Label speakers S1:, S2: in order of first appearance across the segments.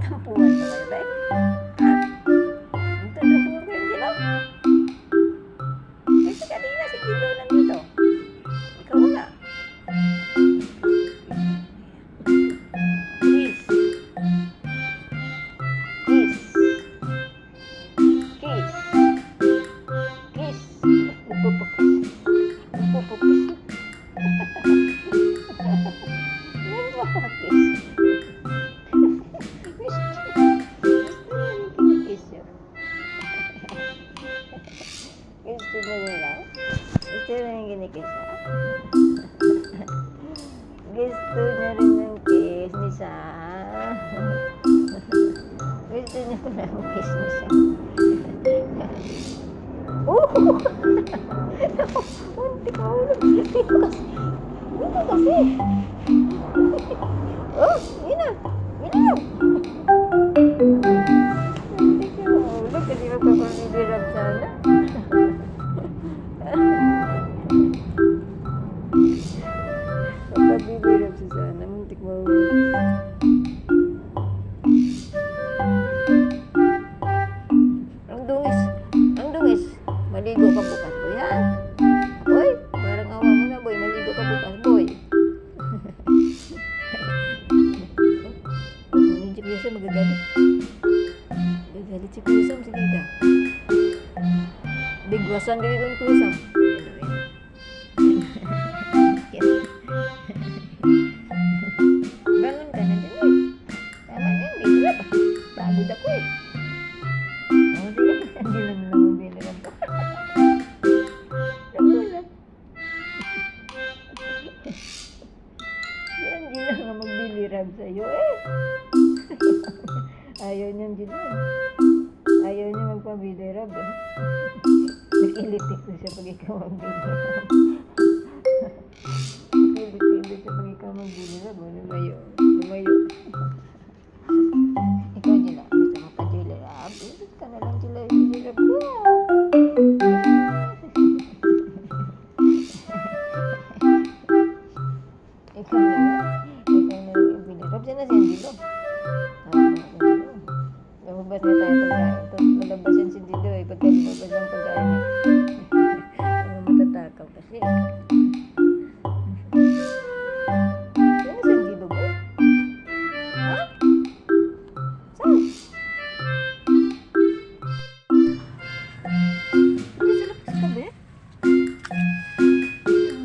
S1: Nagtatampuhan ba kayo, bay? Ha? Nagtatampuhan kayo, Angelo? Kasi kanina si Gilo nandito. Ikaw wala. Kiss. Kiss. Kiss. Kiss. Nagpupukis. Nagpupukis. Nagpupukis. Gusto na nila? Gusto na yung kinikis ha? Gusto niya rin ng kiss ni Sam. Gusto niya rin ng kiss ni Sam. Muntik mahulog. Dito kasi. Dito kasi. Yun na. Yun na. Muntik na mahulog kasi magpapamibirap sana. Magpapamibirap si sana. Muntik mahulog. Ang dungis. Ang dungis. Maligo ka bukas, boy, ha? Boy, parang awa mo na, boy. Maligo ka bukas, boy. Si Kuya Sam magagalit. Magagalit si Kuya Sam, sige ka. Bigwasan kami kung Kuya Sam. Bangon ka na dyan, eh. Tama na yun, may hirap. Pagod ako, eh. Sige, hindi lang mabili lang to. Nagulat. Yan, hindi lang nga magbili rab sa'yo, eh. Ayaw niyan din, eh. Ayaw niya magpabili rab, eh. Nakilitik ko siya pag ikaw magbili rab. Nakilitik siya pag ikaw magbili rab. Lumayo. Lumayo. Ikaw, Jila. Gusto mo pa Jila rab? Gusto ka na lang Jila rab ko. Ikaw na lang. Ikaw na lang bili rab. Sana si Angelo. Lumabas na tayo pagkain. Malabas yan si Angelo, eh. Pagka lumabas ang pagkain niya. Matatakaw kasi. Sana si Angelo ba? Ha? Saan? Hindi sa labas ka, be?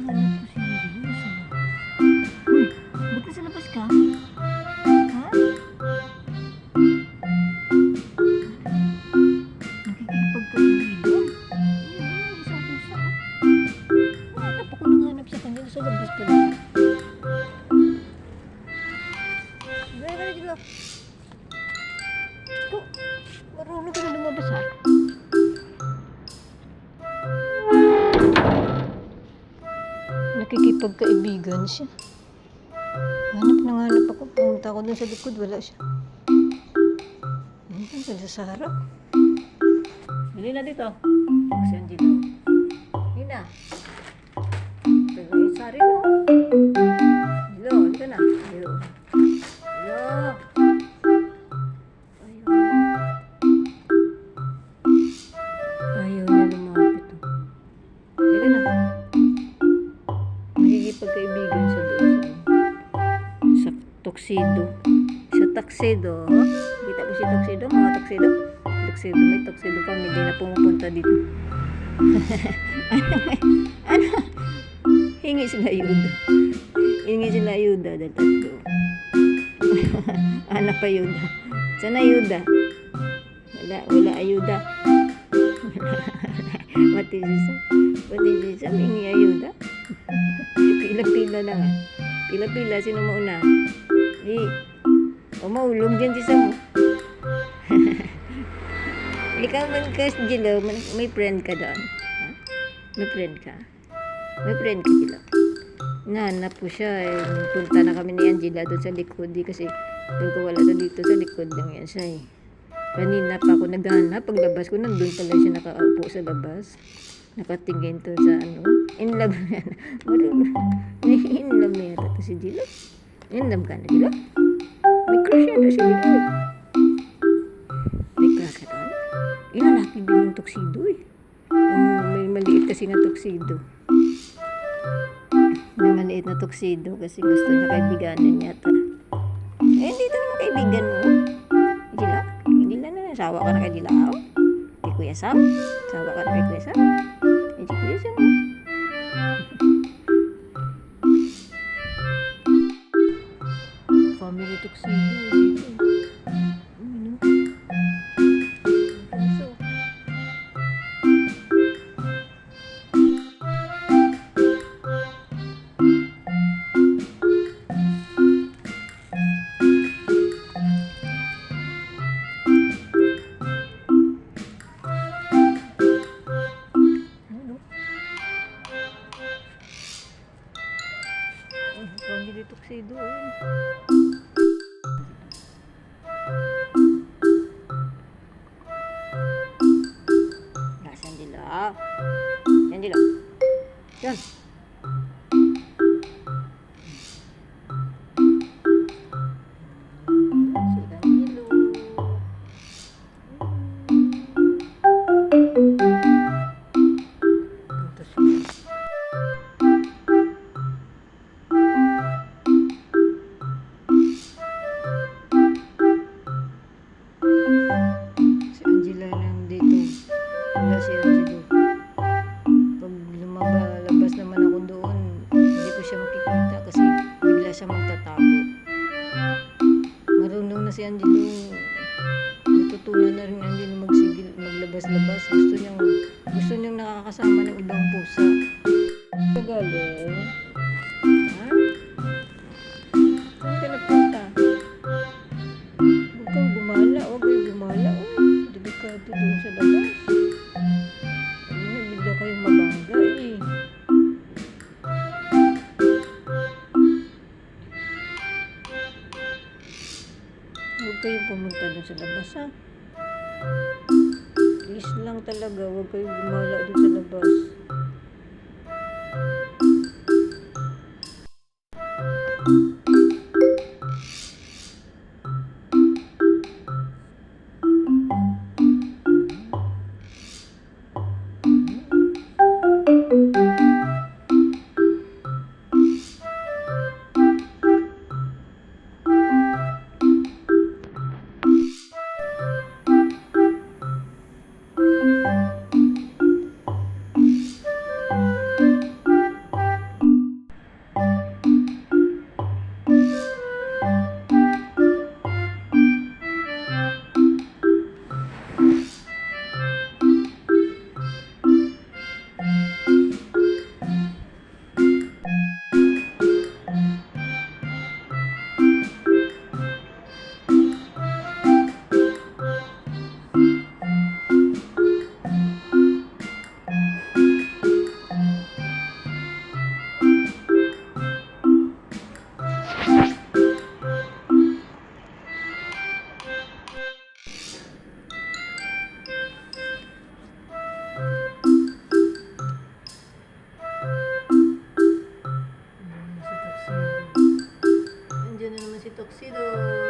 S1: Hanap ko si Angelo. Uy, ba't nasa labas ka? Ha? Nakikipagkaibigan. Isang pusa. Hanap ako nang hanap sa kanya sa labas pala. Gaya ka na, Angelo. Ito, marunong ka na lumabas, ha? Nakikipagkaibigan siya. Hanap na hanap ako. Pumunta ako dun sa likod. Wala siya. Nandun sila sa harap. Bili na dito. Kasi ang dito. Hindi na. Pero isari mo. Hello. Dito na. Hello. Hello. Ayaw niya lumapit. Dito na. Nakikipagkaibigan siya doon sa tuxedo. Sa tuxedo. Kita mo si tuxedo? Mga tuxedo? Tuxedo. May tuxedo family na pumupunta dito. Ano? Hingi sila ayuda. Hingi sila ayuda. Dahil tatlo. Anak pa ayuda. Saan ayuda? Wala ayuda. Pati si Sam hingi ayuda. Pila-pila lang, ah. Pila-pila. Sino mauna? Maulog dyan si Sam. Ikaw man ka, Jilo. May friend ka doon. Ha? May friend ka? May friend ka, Jilo. Nahanap ko siya. Punta na kami ni Angela doon sa likod. Kasi doon ko wala doon dito. Sa likod lang yan siya, eh. Kanina pa ako naghahanap. Paglabas ko, nandun pala siya nakaupo sa labas. Nakatingin to sa in love na yan. Marunong. In love na yata to si Jilo. In love ka na, Jilo? May crush yata si Jilo. tuxedo eh. May maliit kasi na tuxedo. May maliit na tuxedo kasi gusto niya kaibiganin yata. Eh, dito naman kaibigan mo. Dila? Dila na. Sawa ka na kay Dila. Oh? Kay Kuya Sam? Sawa ka na kay Kuya Sam? Eh, si Kuya Sam. Family tuxedo dito. Ano? Puso. Ano? Family tuxedo. Nasaan Dila? Yan Dila. Yan. Si Angelo. Ito siya. Si Angela lang dito. Wala si Angelo. Pag labas naman ako doon, hindi ko siya makikita kasi bigla siya magtatago. Marunong na si Angelo. Natutunan na rin Angelo magsigil, maglabas-labas. Gusto niyang nakakasama ng ibang pusa. Galing. Ha? Saan ka nagpunta? Huwag kang gumala. Huwag kang gumala. Uy, delikado doon sa labas. Bigla kayong mabangga eh. Huwag kayong pumunta doon sa labas ha. Please lang talaga. Huwag kayong gumala doon sa labas. Si Tuxedo. Nandiyan na naman si Tuxedo.